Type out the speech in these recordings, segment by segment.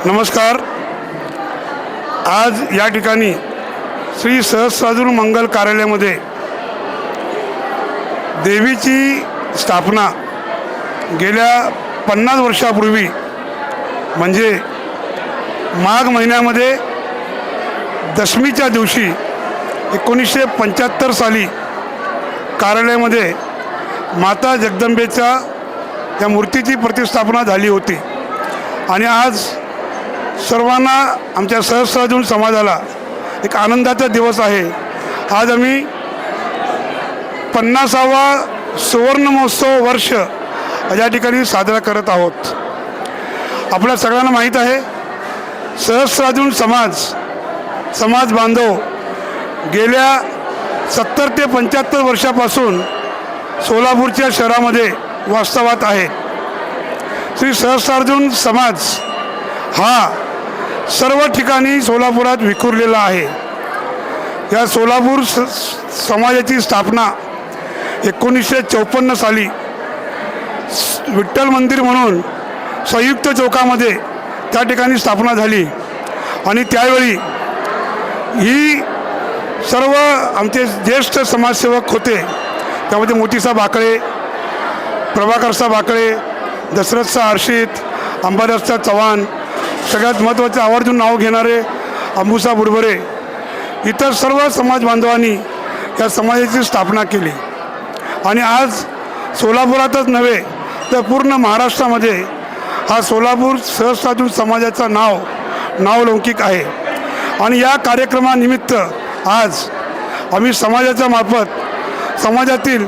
नमस्कार। आज या ठिकाणी श्री सहस्रार्जुन मंगल कार्यालयामध्ये देवीची स्थापना गेल्या 50 वर्षापूर्वी म्हणजे माघ महिन्यामध्ये दशमीच्या दिवशी 1975 साली कार्यालयामध्ये माता जगदंबेच्या त्या मूर्तीची प्रतिष्ठापना झाली होती आणि आज सर्वांना आमच्या सहस्रार्जुन समाजाला एक आनंदाचा दिवस आहे। आज आम्ही 50वा सुवर्ण महोत्सव वर्ष या ठिकाणी साजरा करत आहोत। आपल्या सगळ्यांना माहीत आहे सहस्रार्जुन समाज बांधव गेल्या 70 ते 75 वर्षापासून सोलापूरच्या शहरामध्ये वास्तवात आहे। श्री सहस्रार्जुन समाज हा सर्व ठिकाणी सोलापुरात विखुरलेला आहे। या सोलापूर समाजाची स्थापना 1954 साली विठ्ठल मंदिर म्हणून संयुक्त चौकामध्ये त्या ठिकाणी स्थापना झाली आणि त्यावेळी ही सर्व आमचे ज्येष्ठ समाजसेवक होते। त्यामध्ये मोतीसाहेब आकळे, प्रभाकरसाहेब आकळे, दशरथसाहेब हर्षित, अंबादाससाहेब चव्हाण, सगळ्यात महत्त्वाचे आवर्जून नाव घेणारे अंबुसाहेब बुडबरे, इतर सर्व समाज बांधवांनी या समाजाची स्थापना केली आणि आज सोलापुरातच नव्हे तर पूर्ण महाराष्ट्रामध्ये हा सोलापूर सहस्रार्जुन समाजाचा नावलौकिक आहे। आणि या कार्यक्रमानिमित्त आज आम्ही समाजाच्या मार्फत समाजातील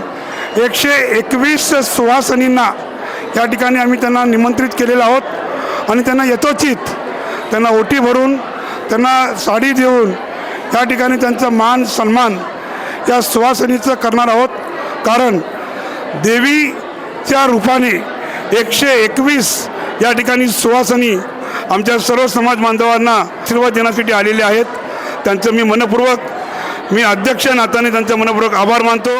121 सुवासिनींना या ठिकाणी आम्ही त्यांना निमंत्रित केलेलं आहोत आणि त्यांना यथोचित त्यांना ओटी भरून त्यांना साडी देऊन या ठिकाणी त्यांचा मान सन्मान या सुवासिनीचं करणार आहोत। कारण देवीच्या रूपाने 121 या ठिकाणी सुवासिनी आमच्या सर्व समाज बांधवांना आशीर्वाद देण्यासाठी आलेले आहेत। त्यांचं मी अध्यक्ष नात्याने त्यांचा मनपूर्वक आभार मानतो।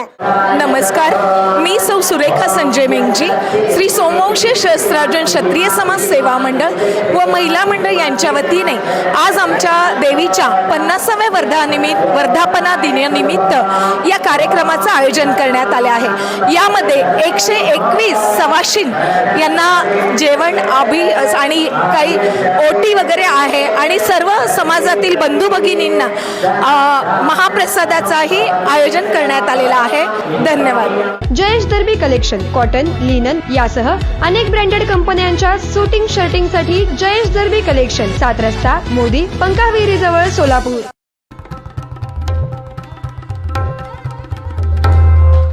नमस्कार, मी सौ सुरेखा संजय मेंगजी, श्री सोमवंशी सहस्रार्जुन क्षत्रिय समाज सेवा मंडळ व महिला मंडळ यांच्या वतीने आज आमच्या देवीच्या 50व्या वर्धापना दिनानिमित्त या कार्यक्रमाचं आयोजन करण्यात आले आहे। यामध्ये 121 सवाशीण यांना जेवण आणि काही ओटी वगैरे आहे आणि सर्व समाजातील बंधू भगिनींना महाप्रसादाचाही आयोजन करण्यात आलेला आहे। धन्यवाद। जयेश दर्बी कलेक्शन कॉटन, लिनन यासह अनेक ब्रँडेड कंपन्यांच्या शूटिंग शर्टिंगसाठी जयेश दर्बी कलेक्शन, 7 रस्ता मोदी पंकाविहिरी जवळ सोलापूर।